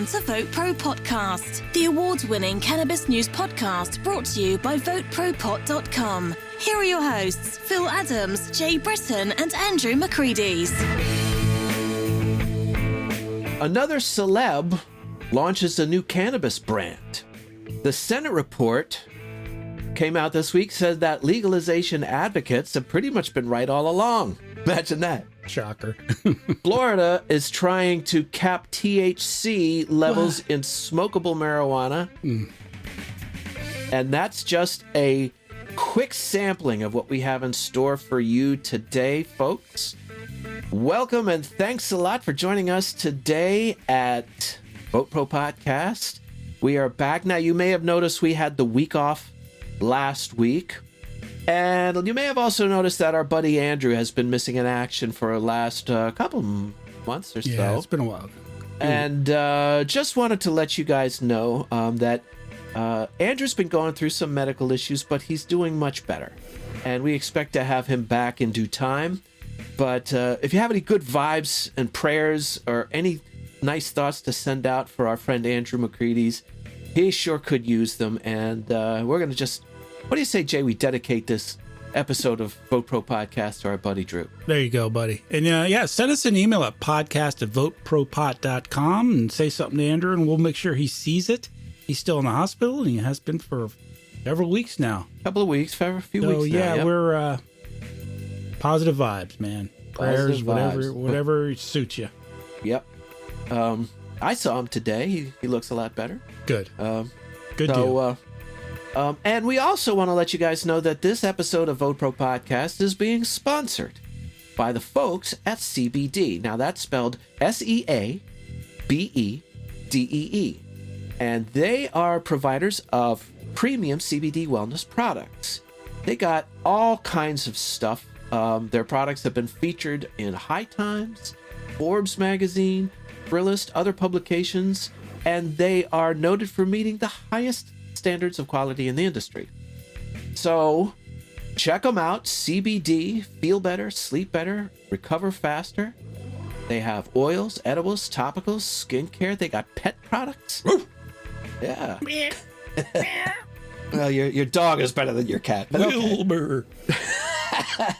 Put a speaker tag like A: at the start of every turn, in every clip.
A: Welcome to VoteProPot-Cast, the award-winning cannabis news podcast brought to you by VoteProPot.com. Here are your hosts, Phil Adams, Jay Britton, and Andrew McCreadies.
B: Another celeb launches a new cannabis brand. The Senate report came out this week, said that legalization advocates have pretty much been right all along. Imagine that.
C: Shocker.
B: Florida is trying to cap THC levels in smokable marijuana. And that's just a quick sampling of what we have in store for you today, folks. Welcome and thanks a lot for joining us today at VoteProPot-Cast. We are back. Now, you may have noticed we had the week off last week. And you may have also noticed that our buddy Andrew has been missing in action for the last couple months or so.
C: Yeah, it's been a while.
B: And just wanted to let you guys know that Andrew's been going through some medical issues, but he's doing much better. And we expect to have him back in due time. But if you have any good vibes and prayers or any nice thoughts to send out for our friend Andrew McCreadies, he sure could use them. And we're going to just... What do you say, Jay, we dedicate this episode of VoteProPot-Cast to our buddy Drew?
C: There you go, buddy. And send us an email at podcast@votepropot.com and say something to Andrew, and we'll make sure he sees it. He's still in the hospital, and he has been for several weeks now.
B: A couple of weeks, for a few weeks now.
C: Yeah,
B: yep.
C: We're positive vibes, man. Prayers,
B: Positive vibes.
C: whatever suits you.
B: Yep. I saw him today. He looks a lot better.
C: Good. Good deal.
B: And we also want to let you guys know that this episode of VoteProPot-Cast is being sponsored by the folks at CBD. Now, that's spelled SeaBeDee. And they are providers of premium CBD wellness products. They got all kinds of stuff. Their products have been featured in High Times, Forbes magazine, Thrillist, other publications, and they are noted for meeting the highest standards of quality in the industry. So check them out. CBD, feel better, sleep better, recover faster. They have oils, edibles, topicals, skincare. They got pet products. Yeah. Well, your dog is better than your cat. But
C: Wilbur.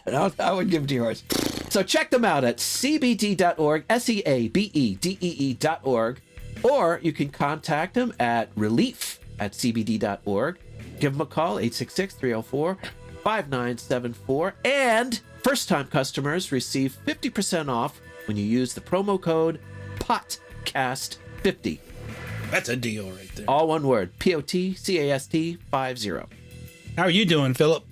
B: I would give it to yours. So check them out at cbd.org, SeaBeDee.org, or you can contact them at relief@cbd.org. Give them a call, 866-304-5974. And first-time customers receive 50% off when you use the promo code POTCAST50.
C: That's a deal right there.
B: All one word, POTCAST50.
C: How are you doing, Philip?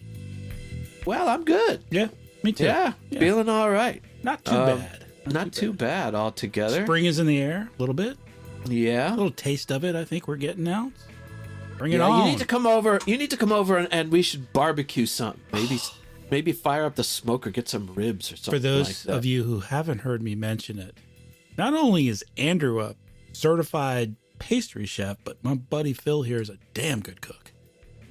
B: Well, I'm good.
C: Yeah, me too.
B: Yeah, feeling all right.
C: Not too bad.
B: Not too bad altogether.
C: Spring is in the air a little bit.
B: Yeah.
C: A little taste of it, I think we're getting now. Bring it on.
B: You need to come over. And we should barbecue something. Maybe fire up the smoker, get some ribs or something.
C: For those
B: like that.
C: of you who haven't heard me mention it, not only is Andrew a certified pastry chef, but my buddy Phil here is a damn good cook.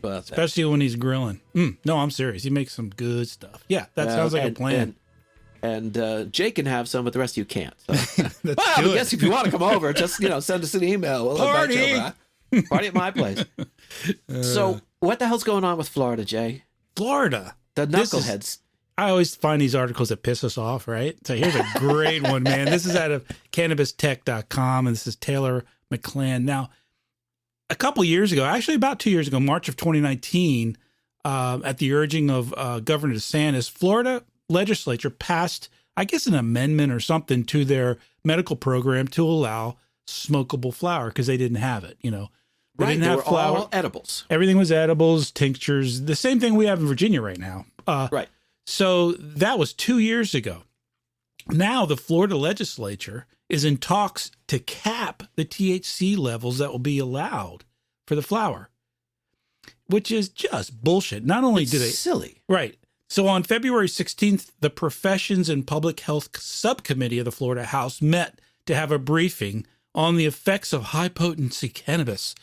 C: Especially when he's grilling. No, I'm serious. He makes some good stuff. Yeah, that sounds like a plan.
B: And Jay can have some, but the rest of you can't. So.
C: I
B: guess if you want to come over, just send us an email. We'll invite you over. Huh? Party at my place. So, what the hell's going on with Florida, Jay?
C: Florida.
B: The knuckleheads.
C: I always find these articles that piss us off, right? So here's a great one, man. This is out of cannabistech.com, and this is Taylor McClan. Now, a couple years ago, actually about 2 years ago, March of 2019, at the urging of Governor DeSantis, Florida legislature passed, I guess, an amendment or something to their medical program to allow smokable flower because they didn't have it, They didn't have flower.
B: All edibles.
C: Everything was edibles, tinctures, the same thing we have in Virginia right now.
B: Right.
C: So that was 2 years ago. Now the Florida legislature is in talks to cap the THC levels that will be allowed for the flower, which is just bullshit. Not only do they...
B: silly.
C: Right. So on February 16th, the Professions and Public Health Subcommittee of the Florida House met to have a briefing on the effects of high-potency cannabis.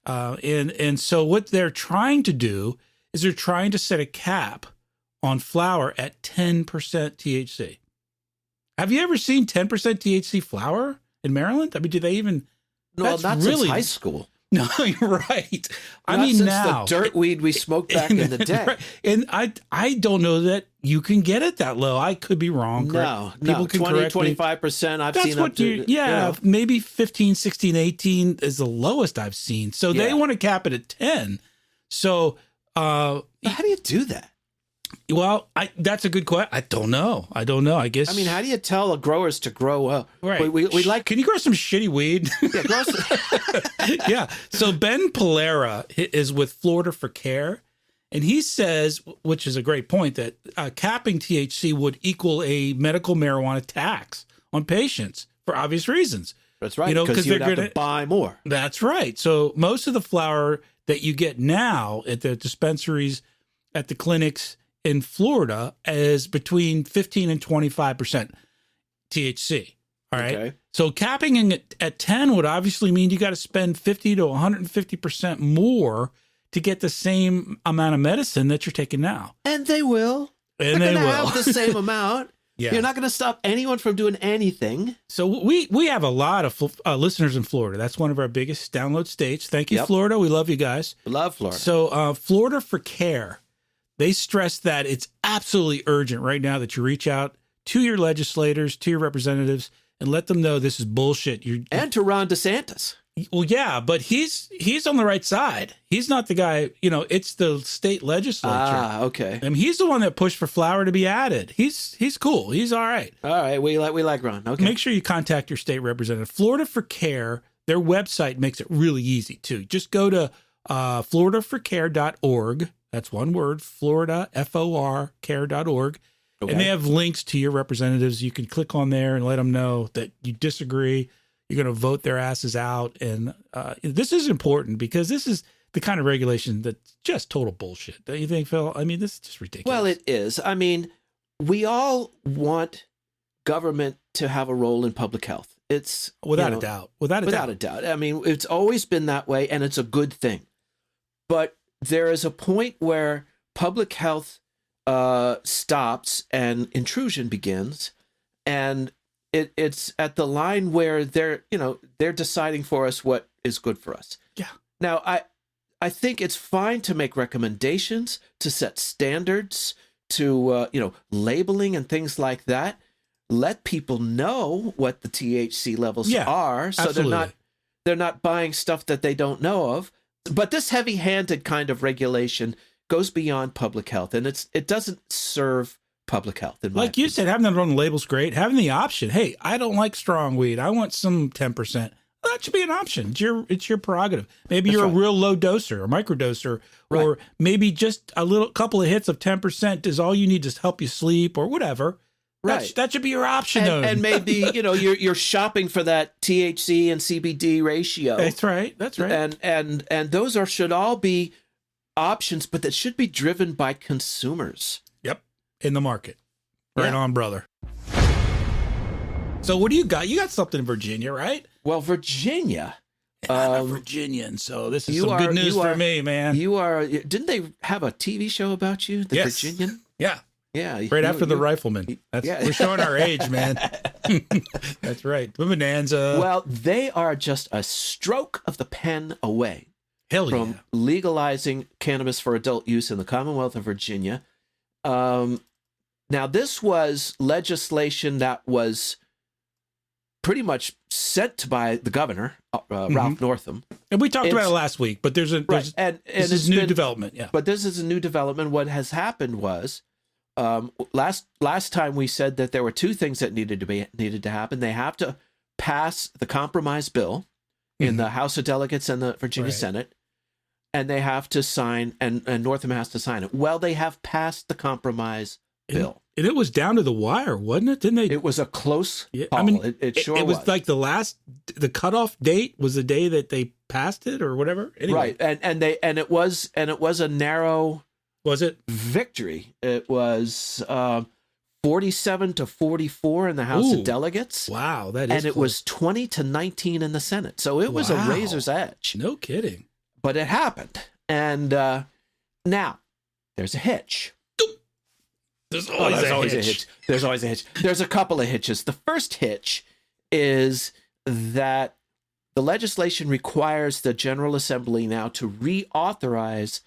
C: And so what they're trying to do is they're trying to set a cap on flower at 10% THC. Have you ever seen 10% THC flower in Maryland? I mean, do they even
B: Well,
C: That's
B: not
C: really
B: since high school.
C: No, you're right. I
B: Not
C: mean,
B: since
C: now
B: the dirt weed we smoked back in the day.
C: Right. And I don't know that you can get it that low. I could be wrong.
B: No,
C: People can
B: 20,
C: correct me.
B: 25%. I've
C: That's
B: seen
C: what
B: up to,
C: maybe 15, 16, 18 is the lowest I've seen. So they
B: Yeah.
C: want to cap it at 10. So,
B: How do you do that?
C: well, that's a good question. I don't know. I guess.
B: I mean, how do you tell growers to grow up?
C: Right.
B: We like.
C: Can you grow some shitty weed?
B: Yeah, grow some,
C: Yeah. So Ben Polera is with Florida for Care. And he says, which is a great point, that capping THC would equal a medical marijuana tax on patients for obvious reasons.
B: That's right.
C: You know,
B: because
C: they're
B: you'd have to buy more.
C: That's right. So most of the flour that you get now at the dispensaries, at the clinics in Florida is between 15 and 25% THC. All right.
B: Okay.
C: So capping it at 10 would obviously mean you got to spend 50 to 150% more to get the same amount of medicine that you're taking now.
B: And they will.
C: And
B: They're
C: they
B: going to
C: will.
B: have the same amount.
C: Yeah.
B: You're not going to stop anyone from doing anything.
C: So we have a lot of listeners in Florida. That's one of our biggest download states. Thank you,
B: Yep.
C: Florida. We love you guys.
B: Love Florida.
C: So Florida for Care, they stress that it's absolutely urgent right now that you reach out to your legislators, to your representatives, and let them know this is bullshit.
B: And to Ron DeSantis.
C: Well, yeah, but he's on the right side. He's not the guy, it's the state legislature.
B: Ah, okay.
C: I mean, he's the one that pushed for flour to be added. He's cool. He's all right.
B: All right. We like Ron. Okay.
C: Make sure you contact your state representative. Florida for Care, their website makes it really easy too. Just go to floridaforcare.org. That's one word, Florida, FOR, care.org.
B: Okay.
C: And they have links to your representatives. You can click on there and let them know that you disagree. You're going to vote their asses out. And this is important because this is the kind of regulation that's just total bullshit. Don't you think, Phil? I mean, this is just ridiculous.
B: Well, it is. I mean, we all want government to have a role in public health. It's
C: without a doubt. Without
B: a doubt. I mean, it's always been that way, and it's a good thing. But there is a point where public health stops and intrusion begins, and it's at the line where they're deciding for us what is good for us.
C: Yeah.
B: Now, I think it's fine to make recommendations, to set standards, to labeling and things like that. Let people know what the THC levels are, so
C: absolutely.
B: they're not buying stuff that they don't know of. But this heavy-handed kind of regulation goes beyond public health, and it doesn't serve public health.
C: Like you said, having that on the label's great. Having the option, hey, I don't like strong weed. I want some 10%. Well, that should be an option. It's your prerogative. Maybe you're a real low doser or microdoser, or maybe just a couple of hits of 10% is all you need to help you sleep or whatever.
B: Right.
C: That should be your option.
B: And maybe, you're shopping for that THC and CBD ratio.
C: That's right.
B: And those should all be options, but that should be driven by consumers.
C: Yep. In the market. Right
B: Yeah.
C: on, brother. So what do you got? You got something in Virginia, right?
B: Well, Virginia.
C: I'm a Virginian, so this is some good news for me, man.
B: Didn't they have a TV show about you? The
C: Yes.
B: Virginian?
C: Yeah.
B: Yeah.
C: Right after the Rifleman. We're showing our age, man. That's right. The Bonanza.
B: Well, they are just a stroke of the pen away from
C: yeah.
B: legalizing cannabis for adult use in the Commonwealth of Virginia. Now, this was legislation that was pretty much sent by the governor, Ralph Northam.
C: And we talked about it last week, but this is new development. Yeah.
B: But this is a new development. What has happened was, last time we said that there were two things that needed to happen. They have to pass the compromise bill in the House of Delegates and the Virginia Senate, and they have to sign, and Northam has to sign it. Well, they have passed the compromise bill.
C: And it was down to the wire, wasn't it? Didn't they?
B: It was a close call.
C: I mean,
B: it sure was.
C: It was like the cutoff date was the day that they passed it or whatever. Anyway.
B: Right. And it was a narrow victory. It was 47 to 44 in the House of Delegates.
C: Wow, that is.
B: And it was 20 to 19 in the Senate. So it was a razor's edge.
C: No kidding.
B: But it happened. And now there's a hitch.
C: There's always a hitch.
B: There's always a hitch. There's a couple of hitches. The first hitch is that the legislation requires the General Assembly now to reauthorize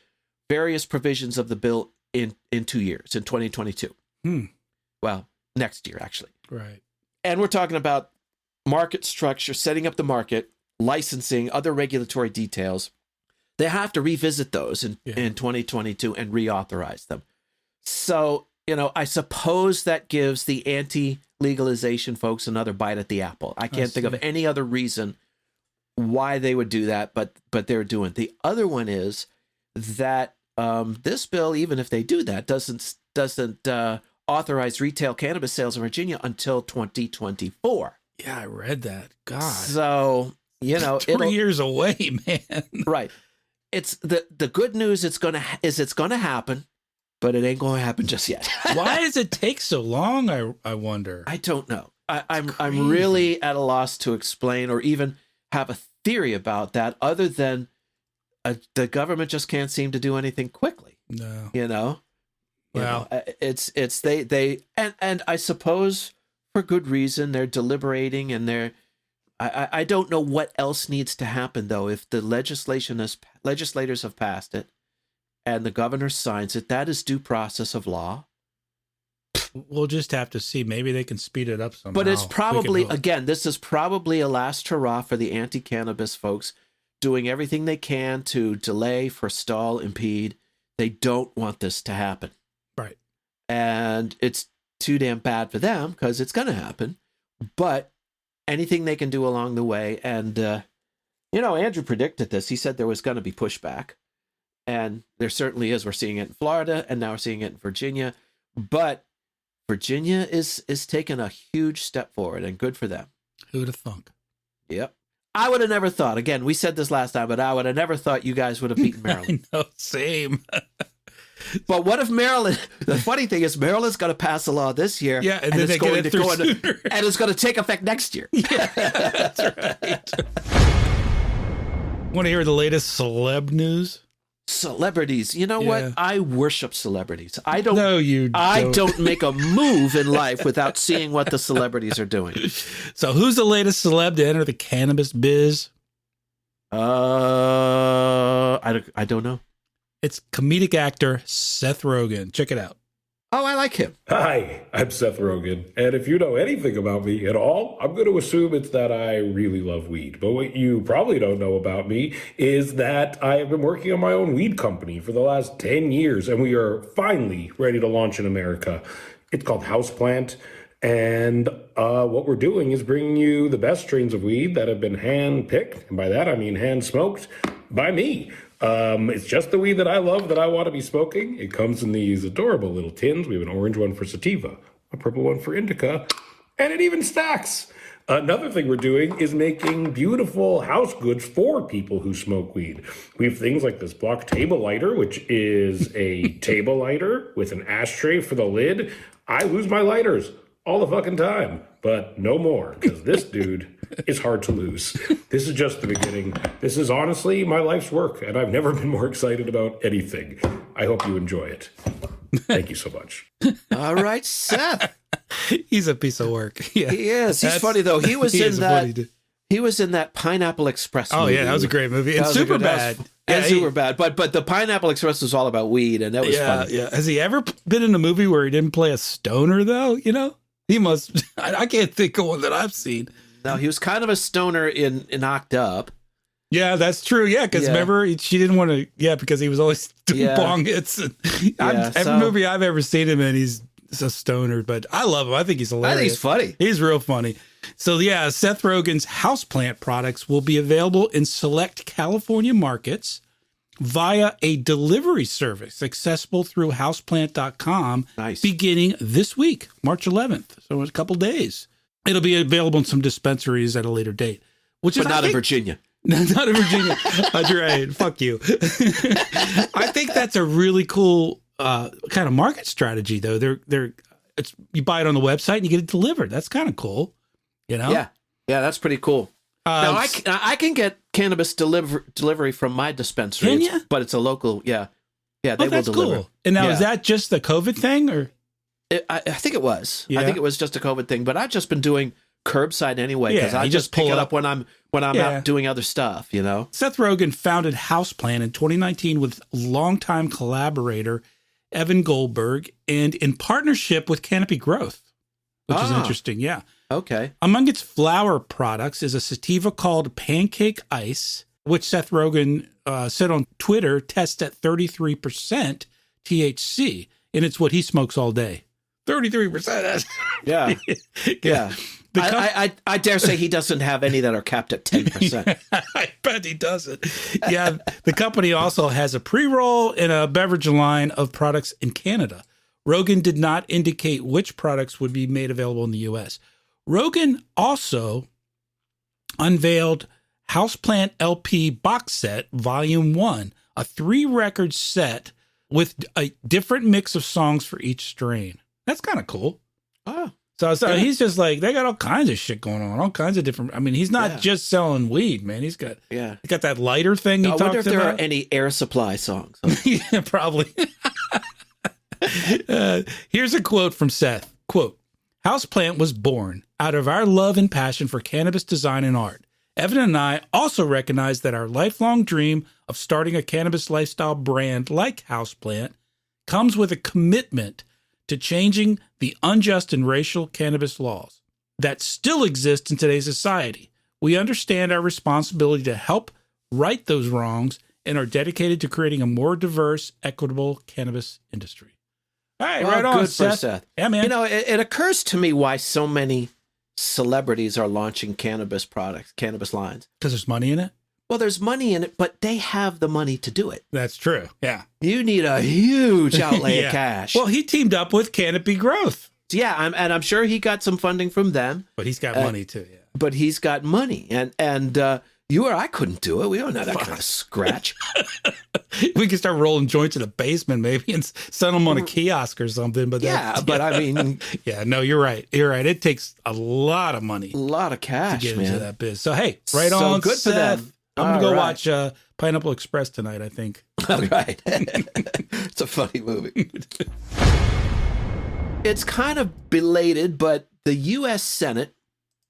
B: various provisions of the bill in 2 years, in 2022. Well, next year, actually.
C: Right.
B: And we're talking about market structure, setting up the market, licensing, other regulatory details. They have to revisit those in 2022 and reauthorize them. So, I suppose that gives the anti-legalization folks another bite at the apple. I can't think of any other reason why they would do that, but they're doing it. The other one is that this bill, even if they do that, doesn't authorize retail cannabis sales in Virginia until 2024.
C: Yeah, I read that. God.
B: So,
C: 3 years away, man.
B: Right. It's the good news it's going to happen, but it ain't going to happen just yet.
C: Why does it take so long? I wonder.
B: I don't know. I'm really at a loss to explain or even have a theory about that, other than the government just can't seem to do anything quickly.
C: No.
B: Well, it's they and I suppose for good reason. They're deliberating, and I don't know what else needs to happen though. If the legislators have passed it and the governor signs it, that is due process of law.
C: We'll just have to see. Maybe they can speed it up somehow.
B: But it's probably, again, this is probably a last hurrah for the anti-cannabis folks, doing everything they can to delay, forestall, impede. They don't want this to happen.
C: Right.
B: And it's too damn bad for them because it's going to happen. But anything they can do along the way. And, Andrew predicted this. He said there was going to be pushback. And there certainly is. We're seeing it in Florida, and now we're seeing it in Virginia. But Virginia is taking a huge step forward, and good for them.
C: Who'd have thunk?
B: Yep. I would have never thought, again, we said this last time, but I would have never thought you guys would have beaten Maryland.
C: I know, same.
B: But what if Maryland, the funny thing is Maryland's going to pass a law this year.
C: Yeah, and then
B: it's going to go
C: sooner.
B: and it's going to take effect next year.
C: Yeah, that's right. Want to hear the latest celeb news?
B: Celebrities. You know what? I worship celebrities. I don't.
C: No, you don't.
B: I don't make a move in life without seeing what the celebrities are doing.
C: So who's the latest celeb to enter the cannabis biz?
B: I don't know.
C: It's comedic actor Seth Rogen. Check it out.
B: Oh, I like him.
D: Hi, I'm Seth Rogen, and if you know anything about me at all, I'm going to assume it's that I really love weed. But what you probably don't know about me is that I have been working on my own weed company for the last 10 years, and we are finally ready to launch in America. It's called Houseplant, and what we're doing is bringing you the best strains of weed that have been hand-picked, and by that I mean hand-smoked, by me. It's just the weed that I love, that I want to be smoking. It comes in these adorable little tins. We have an orange one for sativa, a purple one for indica, and it even stacks. Another thing we're doing is making beautiful house goods for people who smoke weed. We have things like this block table lighter, which is a table lighter with an ashtray for the lid. I lose my lighters all the fucking time, but no more, because this dude is hard to lose. This is just the beginning. This is honestly my life's work, and I've never been more excited about anything. I hope you enjoy it. Thank you so much.
B: All right, Seth.
C: He's a piece of work. Yeah.
B: He is. He's funny though. He was in that. He was in that Pineapple Express movie.
C: Oh yeah, that was a great movie. And super bad.
B: And super bad. But the Pineapple Express was all about weed, and that was fun.
C: Yeah. Has he ever been in a movie where he didn't play a stoner though? He must. I can't think of one that I've seen.
B: No, he was kind of a stoner in Knocked Up.
C: Yeah, that's true. Yeah, because remember, she didn't want to. Yeah, because he was always doing bong hits. And every movie I've ever seen him in, he's a stoner. But I love him. I think he's hilarious.
B: I think he's funny.
C: He's real funny. So yeah, Seth Rogen's houseplant products will be available in select California markets via a delivery service accessible through houseplant.com beginning this week, March 11th. So in a couple days. It'll be available in some dispensaries at a later date. But
B: not in Virginia.
C: Not in Virginia. That's right. Fuck you. I think that's a really cool kind of market strategy, though. You buy it on the website and you get it delivered. That's kind of cool.
B: Yeah, that's pretty cool. Now I can get cannabis delivery from my dispensary.
C: Can you?
B: But it's a local. Yeah, they will deliver.
C: Cool. And now is that just the COVID thing, or?
B: I think it was. Yeah. I think it was just a COVID thing. But I've just been doing curbside anyway, because
C: Yeah,
B: I
C: you
B: just
C: just
B: pick
C: pull
B: it
C: up.
B: up when I'm
C: Yeah.
B: out doing other stuff, you know?
C: Seth Rogen founded Houseplant in 2019 with longtime collaborator Evan Goldberg and in partnership with Canopy Growth, which is interesting. Yeah.
B: Okay.
C: Among its flower products is a sativa called Pancake Ice, which Seth Rogen said on Twitter tests at 33% THC, and it's what he smokes all day. 33%.
B: Yeah. Yeah.
C: The com-
B: I dare say he doesn't have any that are capped at 10%.
C: I bet he doesn't. Yeah, the company also has a pre-roll and a beverage line of products in Canada. Rogen did not indicate which products would be made available in the U.S. Rogen also unveiled Houseplant LP Box Set Volume 1, a 3-record set with a different mix of songs for each strain. That's kind of cool.
B: Oh.
C: So
B: Yeah.
C: he's just like, they got all kinds of shit going on, all kinds of different. I mean, he's not
B: Yeah.
C: just selling weed, man. He's got that lighter thing he
B: I
C: talked
B: wonder if there are
C: about.
B: any Air Supply songs.
C: Yeah, probably. Here's a quote from Seth. Quote, Houseplant was born out of our love and passion for cannabis design and art. Evan and I also recognize that our lifelong dream of starting a cannabis lifestyle brand like Houseplant comes with a commitment to changing the unjust and racial cannabis laws that still exist in today's society. We understand our responsibility to help right those wrongs and are dedicated to creating a more diverse, equitable cannabis industry. All right,
B: Well,
C: right on,
B: good for
C: Seth.
B: Seth.
C: Yeah, man.
B: You know, it occurs to me why so many celebrities are launching cannabis products, cannabis lines.
C: Because there's money in it?
B: Well, there's money in it, but they have the money to do it.
C: That's true. Yeah.
B: You need a huge outlay
C: Yeah.
B: of cash.
C: Well, he teamed up with Canopy Growth.
B: Yeah, I'm sure he got some funding from them,
C: But he's got money too, yeah.
B: but he's got money. And you or I couldn't do it. We don't know that kind of scratch.
C: We could start rolling joints in the basement maybe and sell them on a kiosk or something. But
B: Yeah, but I mean,
C: yeah, no, you're right. You're right. It takes a lot of money
B: a lot of
C: to
B: get
C: get into that biz. So, hey, right
B: So
C: on,
B: good for
C: Seth.
B: them.
C: I'm going to
B: All
C: go
B: right.
C: watch Pineapple Express tonight, I think.
B: All right. It's a funny movie. It's kind of belated, but the U.S. Senate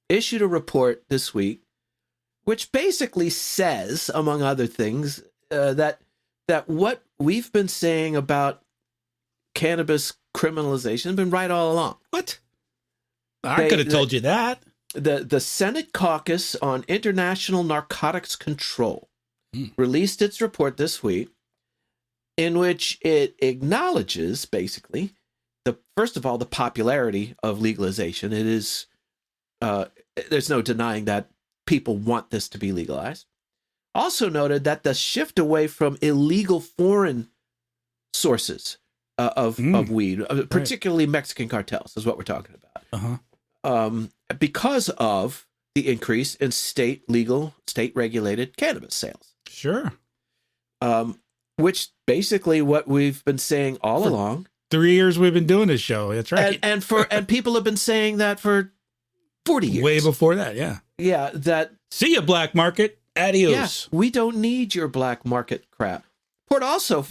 B: issued a report this week, which basically says, among other things, that what we've been saying about cannabis criminalization has been right all along.
C: What? I could have told you that.
B: The Senate Caucus on International Narcotics Control released its report this week, in which it acknowledges basically first of all the popularity of legalization. It is there's no denying that people want this to be legalized. Also noted that the shift away from illegal foreign sources of weed, particularly Mexican cartels, is what we're talking about.
C: Uh-huh.
B: Because of the increase in state-regulated cannabis sales.
C: Sure.
B: Which basically what we've been saying all along.
C: 3 years we've been doing this show. That's right.
B: And people have been saying that for 40 years.
C: Way before that, yeah.
B: Yeah, that.
C: See ya, black market. Adios.
B: Yeah, we don't need your black market crap. Port also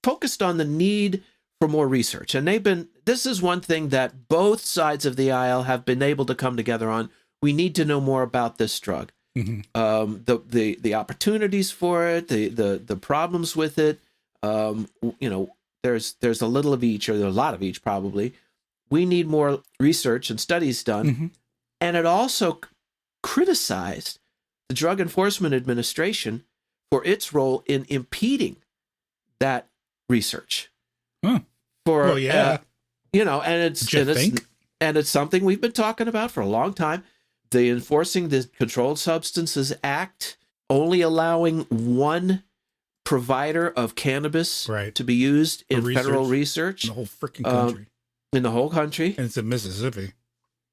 B: focused on the need for more research. And this is one thing that both sides of the aisle have been able to come together on. We need to know more about this drug.
C: Mm-hmm.
B: The opportunities for it, the problems with it. There's a little of each, or there's a lot of each probably. We need more research and studies done.
C: Mm-hmm.
B: And it also criticized the Drug Enforcement Administration for its role in impeding that research.
C: Huh.
B: And it's something we've been talking about for a long time. The Enforcing the Controlled Substances Act only allowing one provider of cannabis to be used in federal research
C: in the whole freaking country.
B: In the whole country.
C: And it's in Mississippi.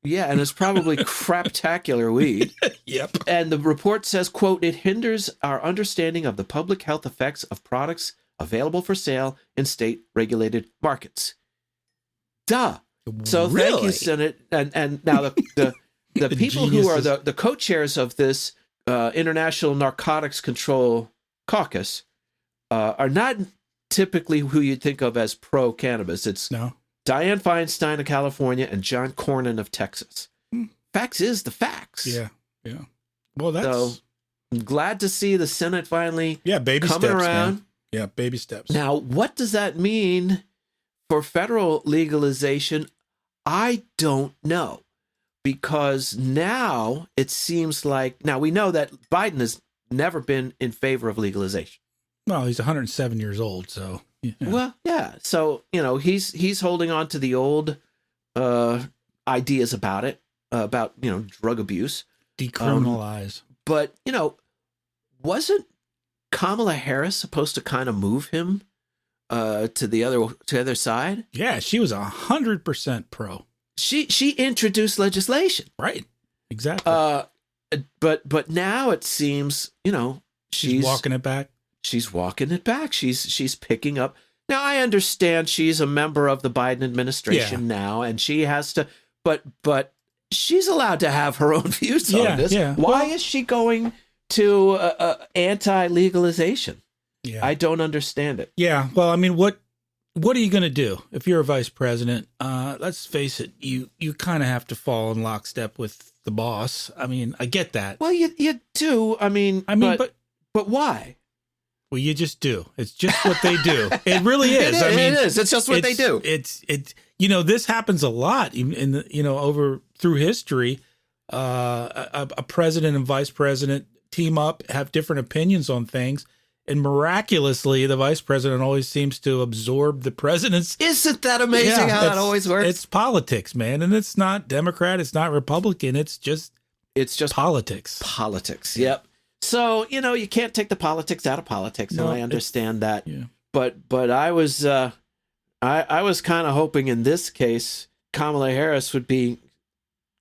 B: Yeah, and it's probably craptacular weed.
C: Yep.
B: And the report says, quote, it hinders our understanding of the public health effects of products available for sale in state-regulated markets. Duh. So thank you, Senate. And now the people who are the co-chairs of this International Narcotics Control Caucus are not typically who you'd think of as pro-cannabis. It's Dianne Feinstein of California and John Cornyn of Texas. facts is the facts.
C: Yeah. Well, that's
B: so I'm glad to see the Senate finally
C: baby
B: coming
C: steps,
B: around.
C: man. Yeah, baby steps.
B: Now, what does that mean for federal legalization? I don't know, because now it seems like, now we know that Biden has never been in favor of legalization.
C: Well, he's 107 years old, so. Yeah.
B: Well, yeah. So, he's holding on to the old ideas about it, about, drug abuse.
C: Decriminalize.
B: But, wasn't Kamala Harris supposed to kind of move him to the other side?
C: Yeah, she was 100% pro.
B: She introduced legislation.
C: Right. Exactly.
B: But now it seems, she's
C: walking it back.
B: She's walking it back. She's picking up. Now, I understand she's a member of the Biden administration now, and she has to, but she's allowed to have her own views on this.
C: Yeah.
B: Why is she going to anti-legalization?
C: Yeah.
B: I don't understand it.
C: Yeah. Well, I mean, what are you going to do if you're a vice president? Let's face it, you kind of have to fall in lockstep with the boss. I mean, I get that.
B: Well, you do. I mean, but why?
C: Well, you just do. It's just what they do. It really is.
B: It is. It's just what they do.
C: It's this happens a lot in over through history. A president and vice president team up, have different opinions on things, and miraculously, the vice president always seems to absorb the president's.
B: Isn't that amazing how it always works?
C: It's politics, man, and it's not Democrat, it's not Republican. It's just politics.
B: Politics. Yep. So, you can't take the politics out of politics, and I understand that.
C: Yeah.
B: But I was I was kind of hoping in this case Kamala Harris would be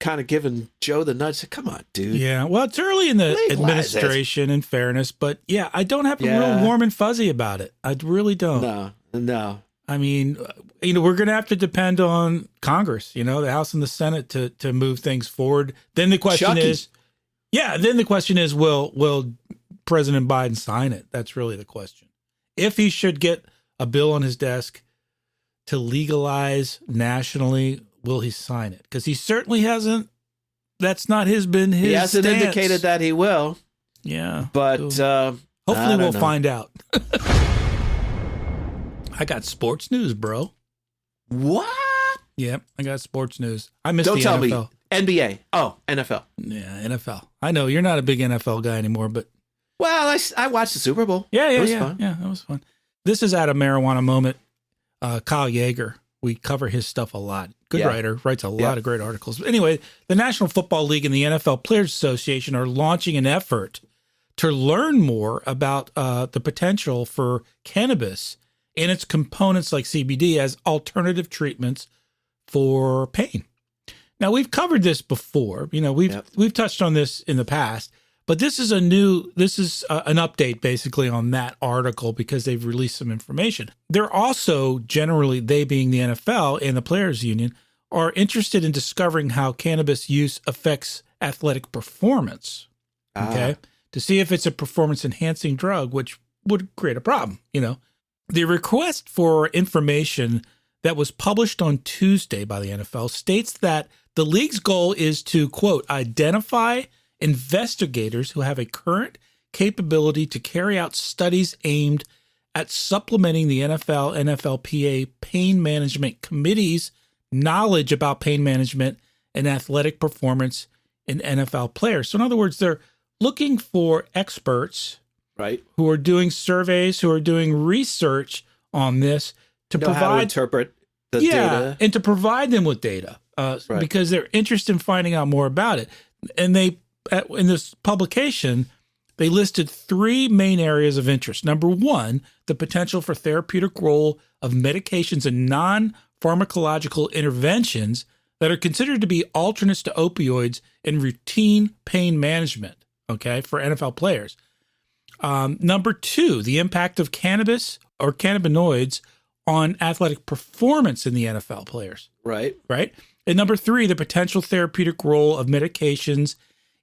B: kind of giving Joe the nudge. Come on, dude.
C: Yeah. Well, it's early in the administration, in fairness, but yeah, I don't have a real warm and fuzzy about it. I really don't.
B: No.
C: I mean, we're going to have to depend on Congress, the House and the Senate to move things forward. Then the question is. Yeah, then the question is, will President Biden sign it? That's really the question. If he should get a bill on his desk to legalize nationally, will he sign it? Because he certainly hasn't. That's not been his. He hasn't
B: indicated that he will.
C: Yeah,
B: but
C: hopefully we'll find out. I got sports news, bro.
B: What?
C: Yep, I got sports news. I missed
B: the
C: NFL.
B: Don't tell me. NBA. Oh, NFL.
C: Yeah, NFL. I know you're not a big NFL guy anymore, but.
B: Well, I watched the Super Bowl.
C: Yeah.
B: It was fun.
C: Yeah, that was fun. This is at a marijuana moment. Kyle Yeager. We cover his stuff a lot. Good writer, writes a lot of great articles. But anyway, the National Football League and the NFL Players Association are launching an effort to learn more about the potential for cannabis and its components like CBD as alternative treatments for pain. Now, we've covered this before. We've touched on this in the past, but this is an update basically on that article because they've released some information. They're also generally, they being the NFL and the Players Union, are interested in discovering how cannabis use affects athletic performance. Okay, to see if it's a performance-enhancing drug, which would create a problem. The request for information that was published on Tuesday by the NFL states that the league's goal is to, quote, identify investigators who have a current capability to carry out studies aimed at supplementing the NFL, NFLPA pain management committee's knowledge about pain management and athletic performance in NFL players. So in other words, they're looking for experts, right, who are doing surveys, who are doing research on this to provide
B: how to interpret the data,
C: and to provide them with data. Because they're interested in finding out more about it. And they, in this publication, they listed 3 main areas of interest. Number 1, the potential for therapeutic role of medications and non-pharmacological interventions that are considered to be alternates to opioids in routine pain management, for NFL players. Number 2, the impact of cannabis or cannabinoids on athletic performance in the NFL players. Right. And number 3, the potential therapeutic role of medications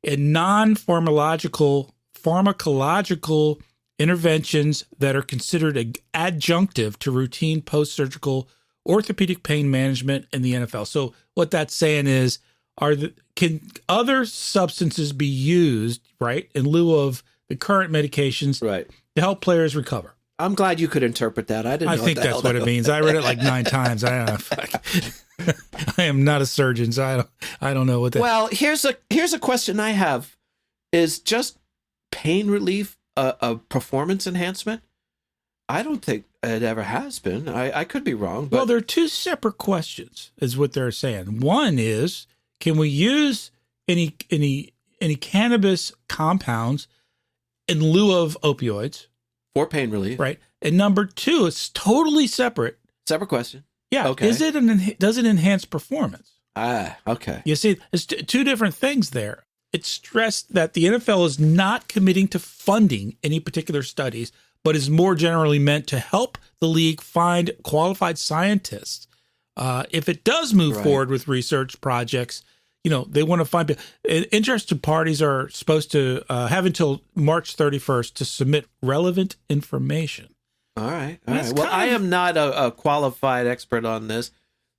C: in non-pharmacological interventions that are considered adjunctive to routine post-surgical orthopedic pain management in the NFL. So what that's saying is, can other substances be used, right, in lieu of the current medications,
B: right,
C: to help players recover?
B: I'm glad you could interpret that. I didn't know.
C: I think that's what it means. I read it like 9 times. I don't know. I am not a surgeon, so I don't know what that.
B: Well, here's a question I have: is just pain relief a performance enhancement? I don't think it ever has been. I could be wrong. But...
C: Well, there are 2 separate questions, is what they're saying. One is, can we use any cannabis compounds in lieu of opioids?
B: For pain relief.
C: Right. And number 2, it's totally separate.
B: Separate question.
C: Yeah.
B: Okay.
C: Does it enhance performance?
B: Okay.
C: You see, it's 2 different things there. It's stressed that the NFL is not committing to funding any particular studies, but is more generally meant to help the league find qualified scientists. If it does move forward with research projects, they want to find interested parties are supposed to have until March 31st to submit relevant information.
B: All right. Well, I am not a qualified expert on this,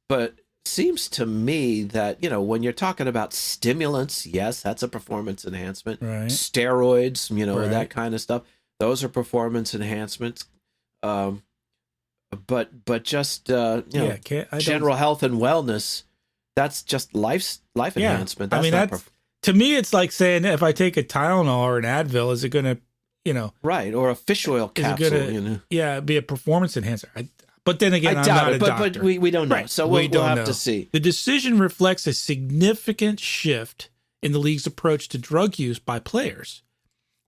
B: but seems to me that, when you're talking about stimulants, yes, that's a performance enhancement.
C: Right.
B: Steroids, that kind of stuff. Those are performance enhancements. But just, general health and wellness, that's just life enhancement. That's
C: to me, it's like saying if I take a Tylenol or an Advil, is it going to,
B: right, or a fish oil capsule,
C: be a performance enhancer. But then again, I'm not a doctor.
B: But we don't know, right. So we'll have to see.
C: The decision reflects a significant shift in the league's approach to drug use by players.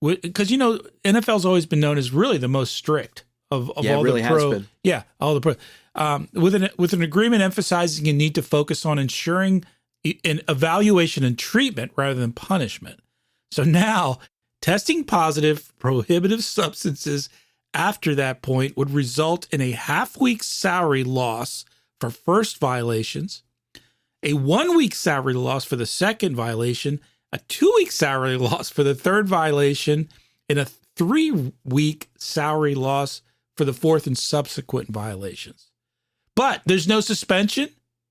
C: Because, NFL's always been known as really the most strict of all the pro.
B: Has been.
C: Yeah, all the pro. With an agreement emphasizing a need to focus on ensuring an evaluation and treatment rather than punishment. So now, testing positive for prohibitive substances after that point would result in a half-week salary loss for first violations, a 1-week salary loss for the second violation, a 2-week salary loss for the third violation, and a 3-week salary loss for the fourth and subsequent violations. But there's no suspension.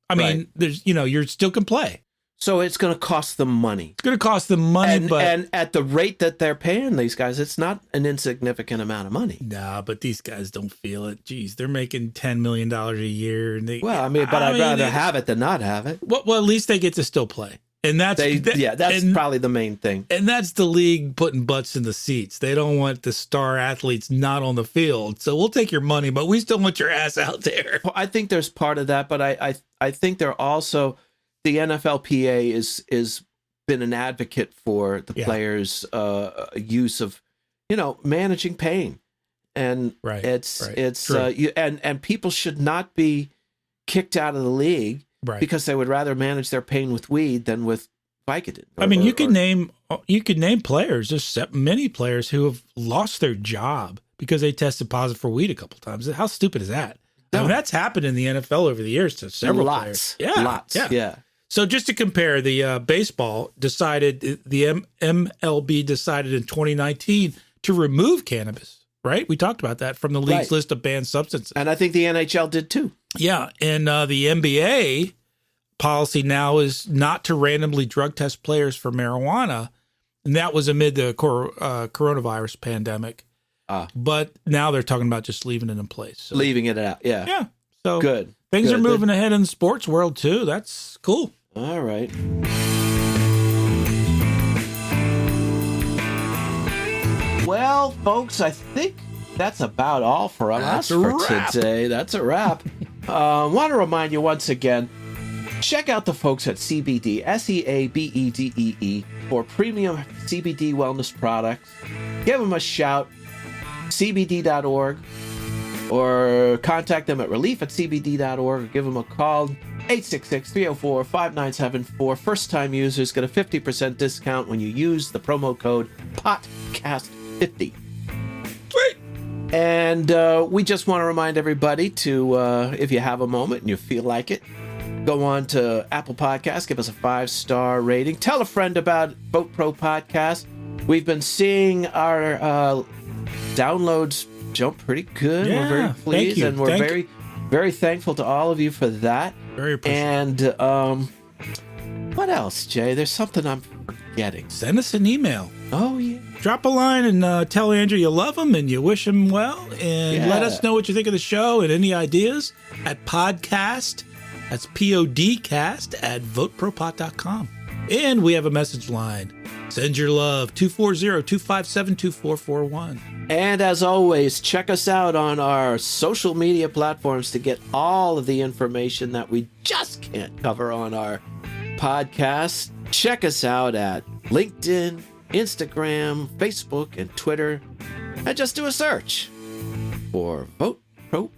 C: I mean, there's you still can play.
B: So it's going to cost them money.
C: It's going to cost them money,
B: and at the rate that they're paying these guys, it's not an insignificant amount of money.
C: Nah, but these guys don't feel it. Geez, they're making $10 million a year. And
B: I'd rather have it than not have it.
C: Well, at least they get to still play. And that's
B: probably the main thing.
C: And that's the league putting butts in the seats. They don't want the star athletes not on the field. So we'll take your money, but we still want your ass out there.
B: I think there's part of that, but I think they're also, the NFLPA is been an advocate for the players' use of, managing pain, and and people should not be kicked out of the league. Right. Because they would rather manage their pain with weed than with Vicodin.
C: You could name players. There's many players who have lost their job because they tested positive for weed a couple times. How stupid is that? No. I mean, that's happened in the NFL over the years to several players. Yeah,
B: lots. Yeah.
C: So just to compare, the baseball decided, the MLB decided in 2019 to remove cannabis. Right, we talked about that from the league's list of banned substances,
B: and I think the NHL did too.
C: Yeah, and the NBA policy now is not to randomly drug test players for marijuana, and that was amid the coronavirus pandemic. But now they're talking about just leaving it in place. So.
B: Leaving it out, yeah.
C: Yeah, so
B: good.
C: Things are moving ahead in the sports world too. That's cool.
B: All right. Well, folks, I think that's about all for us for today. That's a wrap. Want to remind you once again, check out the folks at CBD, SEABEDEE, for premium CBD wellness products. Give them a shout, cbd.org, or contact them at relief@cbd.org, or give them a call, 866-304-5974. First-time users get a 50% discount when you use the promo code POTCAST50.
C: Sweet.
B: And we just want to remind everybody to, if you have a moment and you feel like it, go on to Apple Podcasts, give us a 5-star rating. Tell a friend about VoteProPot-Cast. We've been seeing our downloads jump pretty good.
C: Yeah,
B: we're very pleased, and we're very, very thankful to all of you for that.
C: Very appreciative.
B: And What else, Jay? There's something I'm forgetting.
C: Send us an email.
B: Oh, yeah.
C: Drop a line and tell Andrew you love him and you wish him well. And let us know what you think of the show and any ideas at podcast. That's PODcast at VoteProPot.com. And we have a message line. Send your love, 240-257-2441.
B: And as always, check us out on our social media platforms to get all of the information that we just can't cover on our podcast. Check us out at LinkedIn, Instagram, Facebook, and Twitter. And just do a search for Vote Pro